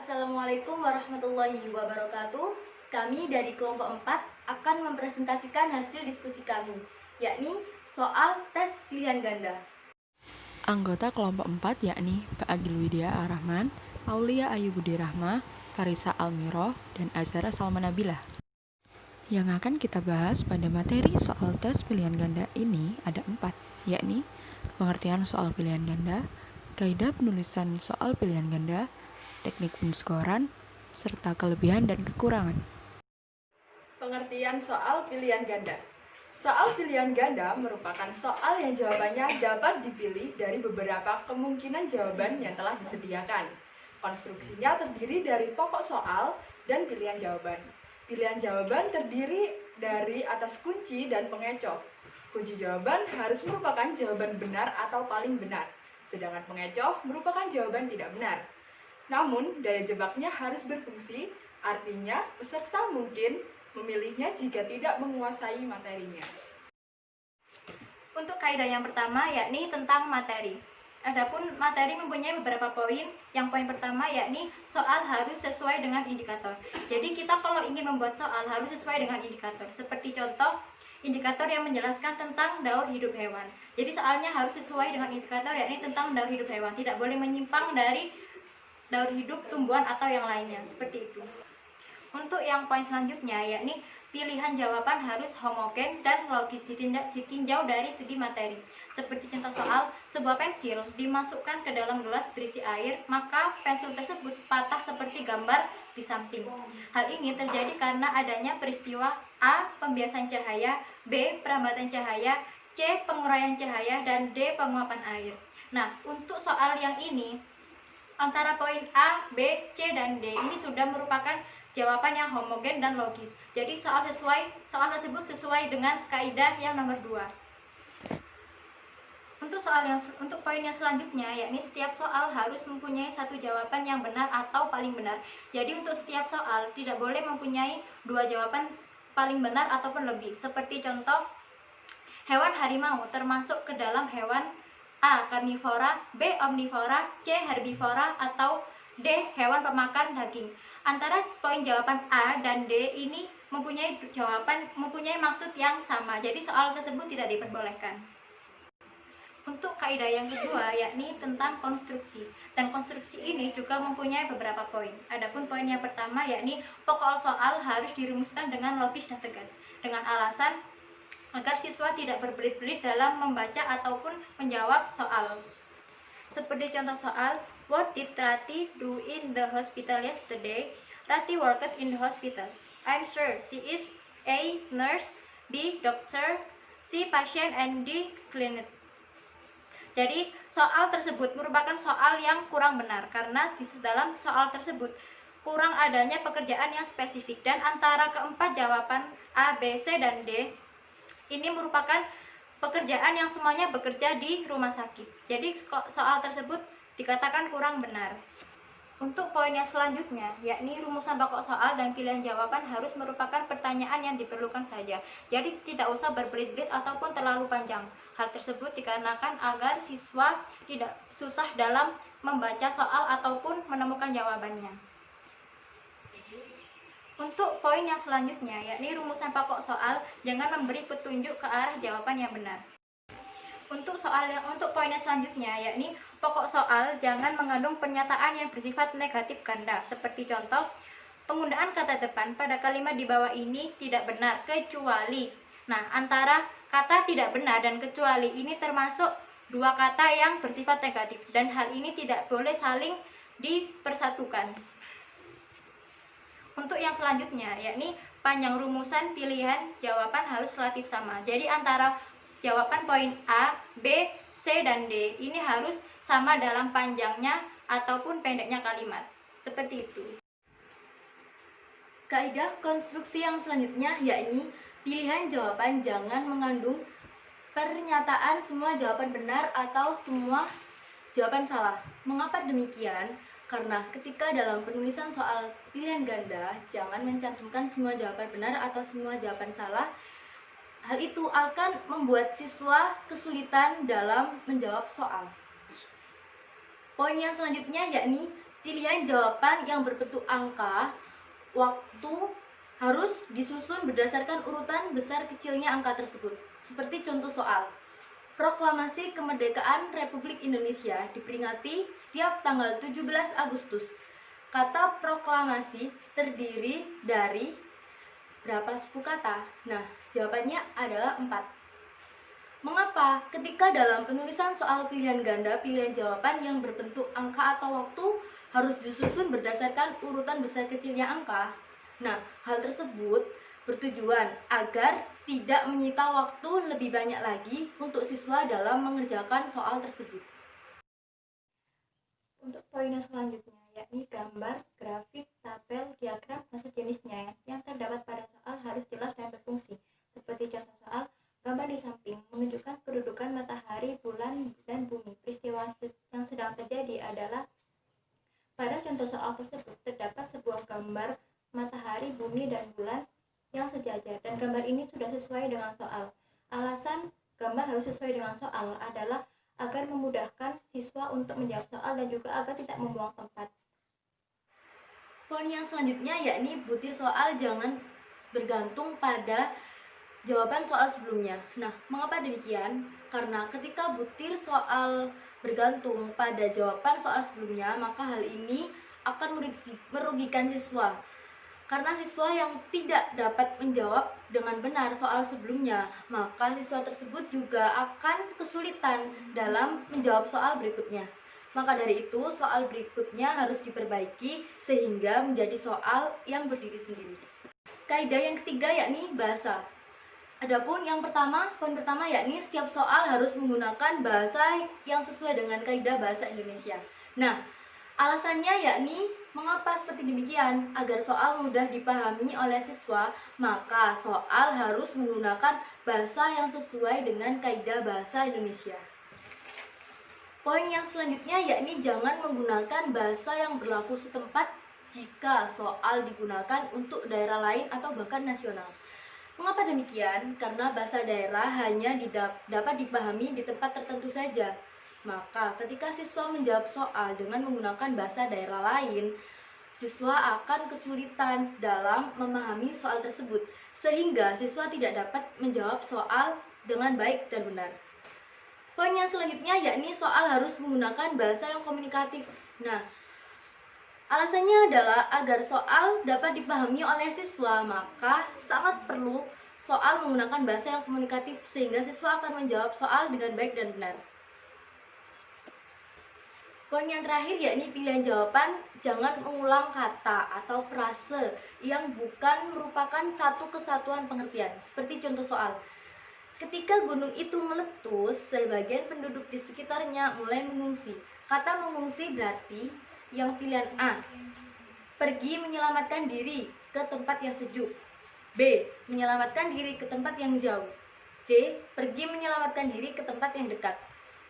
Assalamualaikum warahmatullahi wabarakatuh. Kami dari kelompok 4 akan mempresentasikan hasil diskusi kami, yakni soal tes pilihan ganda. Anggota kelompok 4 yakni Mbak Agil Widya Ar-Rahman, Aulia Ayu Budi Rahma, Farisa Almiroh, dan Azhara Salma Nabilah. Yang akan kita bahas pada materi soal tes pilihan ganda ini ada 4, yakni pengertian soal pilihan ganda, kaidah penulisan soal pilihan ganda, teknik penskoran, serta kelebihan dan kekurangan. Pengertian soal pilihan ganda. Soal pilihan ganda merupakan soal yang jawabannya dapat dipilih dari beberapa kemungkinan jawaban yang telah disediakan. Konstruksinya terdiri dari pokok soal dan pilihan jawaban. Pilihan jawaban terdiri dari atas kunci dan pengecoh. Kunci jawaban harus merupakan jawaban benar atau paling benar, sedangkan pengecoh merupakan jawaban tidak benar. Namun, daya jebaknya harus berfungsi, artinya peserta mungkin memilihnya jika tidak menguasai materinya. Untuk kaidah yang pertama yakni tentang materi. Adapun materi mempunyai beberapa poin. Yang poin pertama yakni soal harus sesuai dengan indikator. Jadi kita kalau ingin membuat soal harus sesuai dengan indikator. Seperti contoh indikator yang menjelaskan tentang daur hidup hewan. Jadi soalnya harus sesuai dengan indikator yakni tentang daur hidup hewan. Tidak boleh menyimpang dari daur hidup tumbuhan atau yang lainnya. Seperti itu. Untuk yang poin selanjutnya yakni pilihan jawaban harus homogen dan logis ditinjau dari segi materi. Seperti contoh soal, sebuah pensil dimasukkan ke dalam gelas berisi air, maka pensil tersebut patah seperti gambar di samping. Hal ini terjadi karena adanya peristiwa A. Pembiasan cahaya, B. Perambatan cahaya, C. Penguraian cahaya, dan D. Penguapan air. Nah, untuk soal yang ini, antara poin A, B, C, dan D ini sudah merupakan jawaban yang homogen dan logis. Jadi soal tersebut sesuai dengan kaidah yang nomor 2. Untuk poin yang selanjutnya yakni setiap soal harus mempunyai satu jawaban yang benar atau paling benar. Jadi untuk setiap soal tidak boleh mempunyai dua jawaban paling benar ataupun lebih. Seperti contoh, hewan harimau termasuk ke dalam hewan A. Karnivora, B. Omnivora, C. Herbivora, atau D. Hewan pemakan daging. Antara poin jawaban A dan D ini mempunyai maksud yang sama. Jadi soal tersebut tidak diperbolehkan. Untuk kaidah yang kedua yakni tentang konstruksi. Dan konstruksi ini juga mempunyai beberapa poin. Adapun poin yang pertama yakni pokok soal harus dirumuskan dengan logis dan tegas. Dengan alasan agar siswa tidak berbelit-belit dalam membaca ataupun menjawab soal. Seperti contoh soal, what did Rati do in the hospital yesterday? Rati worked in the hospital. I'm sure she is A. Nurse, B. Doctor, C. Patient, and D. Clinic. Jadi soal tersebut merupakan soal yang kurang benar karena di dalam soal tersebut kurang adanya pekerjaan yang spesifik, dan antara keempat jawaban A, B, C, dan D ini merupakan pekerjaan yang semuanya bekerja di rumah sakit. Jadi soal tersebut dikatakan kurang benar. Untuk poin yang selanjutnya, yakni rumusan pokok soal dan pilihan jawaban harus merupakan pertanyaan yang diperlukan saja. Jadi tidak usah berbelit-belit ataupun terlalu panjang. Hal tersebut dikarenakan agar siswa tidak susah dalam membaca soal ataupun menemukan jawabannya. Untuk poin yang selanjutnya, yakni rumusan pokok soal, jangan memberi petunjuk ke arah jawaban yang benar. Untuk poin yang selanjutnya, yakni pokok soal jangan mengandung pernyataan yang bersifat negatif ganda. Seperti contoh, penggunaan kata depan pada kalimat di bawah ini tidak benar kecuali. Nah, antara kata tidak benar dan kecuali ini termasuk dua kata yang bersifat negatif, dan hal ini tidak boleh saling dipersatukan. Untuk yang selanjutnya, yakni panjang rumusan pilihan jawaban harus relatif sama. Jadi antara jawaban poin A, B, C, dan D ini harus sama dalam panjangnya ataupun pendeknya kalimat. Seperti itu. Kaidah konstruksi yang selanjutnya yakni pilihan jawaban jangan mengandung pernyataan semua jawaban benar atau semua jawaban salah. Mengapa demikian? Karena ketika dalam penulisan soal pilihan ganda, jangan mencantumkan semua jawaban benar atau semua jawaban salah. Hal itu akan membuat siswa kesulitan dalam menjawab soal. Poin yang selanjutnya yakni pilihan jawaban yang berbentuk angka, waktu harus disusun berdasarkan urutan besar kecilnya angka tersebut. Seperti contoh soal, Proklamasi Kemerdekaan Republik Indonesia diperingati setiap tanggal 17 Agustus. Kata proklamasi terdiri dari berapa suku kata? Nah, jawabannya adalah 4. Mengapa ketika dalam penulisan soal pilihan ganda, pilihan jawaban yang berbentuk angka atau waktu harus disusun berdasarkan urutan besar kecilnya angka? Nah, hal tersebut bertujuan agar tidak menyita waktu lebih banyak lagi untuk siswa dalam mengerjakan soal tersebut. Untuk poin yang selanjutnya, yakni gambar, grafik, tabel, diagram, dan sejenisnya yang terdapat pada soal harus jelas dan berfungsi. Seperti contoh soal, gambar di samping menunjukkan kedudukan matahari, bulan, dan bumi. Peristiwa yang sedang terjadi adalah pada contoh soal tersebut terdapat sebuah gambar matahari, bumi, dan bulan yang sejajar, dan gambar ini sudah sesuai dengan soal. Alasan gambar harus sesuai dengan soal adalah agar memudahkan siswa untuk menjawab soal dan juga agar tidak membuang tempat. Poin yang selanjutnya yakni butir soal jangan bergantung pada jawaban soal sebelumnya. Nah, mengapa demikian? Karena ketika butir soal bergantung pada jawaban soal sebelumnya, maka hal ini akan merugikan siswa. Karena siswa yang tidak dapat menjawab dengan benar soal sebelumnya, maka siswa tersebut juga akan kesulitan dalam menjawab soal berikutnya. Maka dari itu, soal berikutnya harus diperbaiki sehingga menjadi soal yang berdiri sendiri. Kaidah yang ketiga yakni bahasa. Adapun yang pertama, poin pertama yakni setiap soal harus menggunakan bahasa yang sesuai dengan kaidah bahasa Indonesia. Nah, alasannya yakni mengapa seperti demikian? Agar soal mudah dipahami oleh siswa, maka soal harus menggunakan bahasa yang sesuai dengan kaidah bahasa Indonesia. Poin yang selanjutnya yakni jangan menggunakan bahasa yang berlaku setempat jika soal digunakan untuk daerah lain atau bahkan nasional. Mengapa demikian? Karena bahasa daerah hanya dapat dipahami di tempat tertentu saja. Maka ketika siswa menjawab soal dengan menggunakan bahasa daerah lain, siswa akan kesulitan dalam memahami soal tersebut, sehingga siswa tidak dapat menjawab soal dengan baik dan benar. Poin yang selanjutnya yakni soal harus menggunakan bahasa yang komunikatif. Nah, alasannya adalah agar soal dapat dipahami oleh siswa, maka sangat perlu soal menggunakan bahasa yang komunikatif sehingga siswa akan menjawab soal dengan baik dan benar. Poin yang terakhir yakni pilihan jawaban jangan mengulang kata atau frase yang bukan merupakan satu kesatuan pengertian. Seperti contoh soal, ketika gunung itu meletus, sebagian penduduk di sekitarnya mulai mengungsi. Kata mengungsi berarti yang pilihan A, pergi menyelamatkan diri ke tempat yang sejuk. B, menyelamatkan diri ke tempat yang jauh. C, pergi menyelamatkan diri ke tempat yang dekat.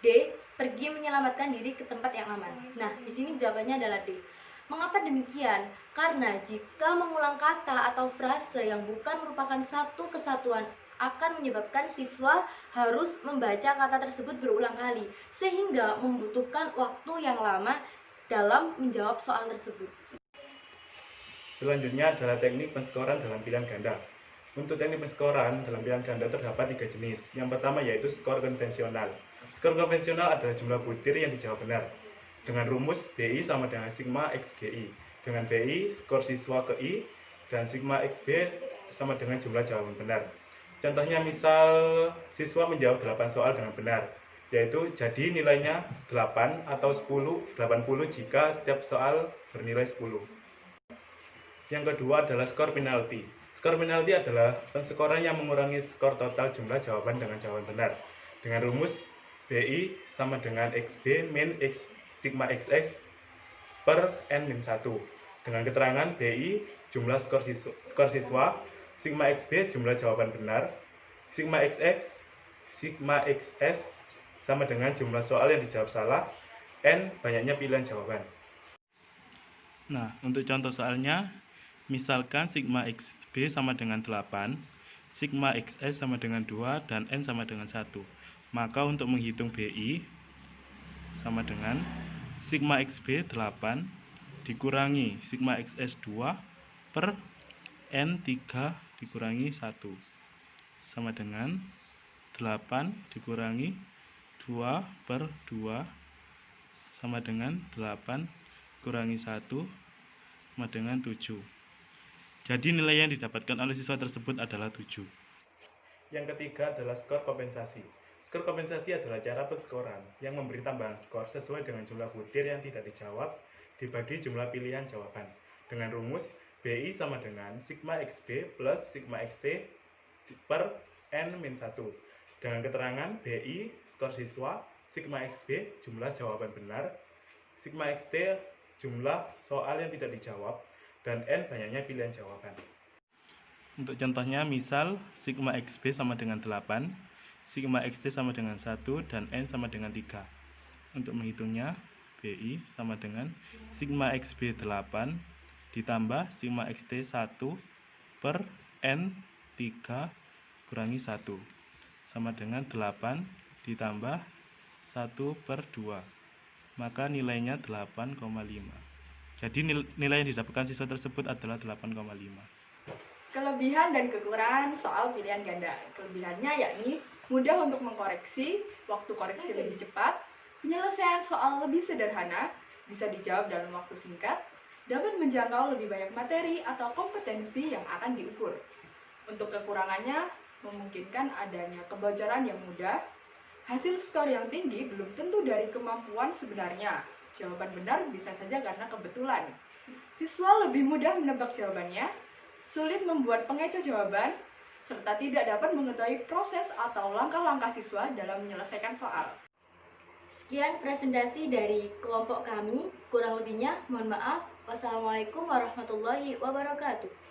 D, pergi menyelamatkan diri ke tempat yang aman. Nah, di sini jawabannya adalah D. Mengapa demikian? Karena jika mengulang kata atau frase yang bukan merupakan satu kesatuan akan menyebabkan siswa harus membaca kata tersebut berulang kali, sehingga membutuhkan waktu yang lama dalam menjawab soal tersebut. Selanjutnya adalah teknik penskoran dalam pilihan ganda. Untuk teknik penskoran dalam pilihan ganda terdapat 3 jenis. Yang pertama yaitu skor konvensional. Skor konvensional adalah jumlah butir yang dijawab benar. Dengan rumus BI sama dengan sigma XGI. Dengan BI, skor siswa ke I, dan sigma XB sama dengan jumlah jawaban benar. Contohnya misal siswa menjawab 8 soal dengan benar, yaitu jadi nilainya 8 atau 80 jika setiap soal bernilai 10. Yang kedua adalah skor penalti. Skor penalti adalah penskoran yang mengurangi skor total jumlah jawaban dengan jawaban benar. Dengan rumus BI sama dengan XB min X sigma XX per N-1. Dengan keterangan BI jumlah skor siswa, sigma XB jumlah jawaban benar, sigma XX, sigma XS sama dengan jumlah soal yang dijawab salah, N banyaknya pilihan jawaban. Nah, untuk contoh soalnya, misalkan sigma XB sama dengan 8, sigma XS sama dengan 2, dan N sama dengan 1. Maka untuk menghitung BI sama dengan sigma XB 8, dikurangi sigma XS 2 per N 3 dikurangi 1 sama dengan 8 dikurangi 2 per 2 sama dengan 8 kurangi 1 sama dengan 7. Jadi nilai yang didapatkan oleh siswa tersebut adalah 7. Yang ketiga adalah skor kompensasi. Skor kompensasi adalah cara penskoran yang memberi tambahan skor sesuai dengan jumlah butir yang tidak dijawab dibagi jumlah pilihan jawaban dengan rumus BI sama dengan sigma XB plus sigma XT per N-1 dengan keterangan BI skor siswa, sigma XB jumlah jawaban benar, sigma XT jumlah soal yang tidak dijawab, dan N banyaknya pilihan jawaban. Untuk contohnya misal sigma XB sama dengan 8, sigma XT sama dengan 1, dan N sama dengan 3. Untuk menghitungnya BI sama dengan sigma XB 8 ditambah sigma XT 1 per N 3 kurangi 1 sama dengan 8 ditambah 1 per 2, maka nilainya 8,5. Jadi nilai yang didapatkan siswa tersebut adalah 8,5. Kelebihan dan kekurangan soal pilihan ganda. Kelebihannya yakni mudah untuk mengkoreksi, waktu koreksi lebih cepat, penyelesaian soal lebih sederhana, bisa dijawab dalam waktu singkat, dapat menjangkau lebih banyak materi atau kompetensi yang akan diukur. Untuk kekurangannya, memungkinkan adanya kebocoran yang mudah, hasil skor yang tinggi belum tentu dari kemampuan sebenarnya. Jawaban benar bisa saja karena kebetulan. Siswa lebih mudah menebak jawabannya, sulit membuat pengecoh jawaban, serta tidak dapat mengetahui proses atau langkah-langkah siswa dalam menyelesaikan soal. Sekian presentasi dari kelompok kami. Kurang lebihnya mohon maaf. Wassalamualaikum warahmatullahi wabarakatuh.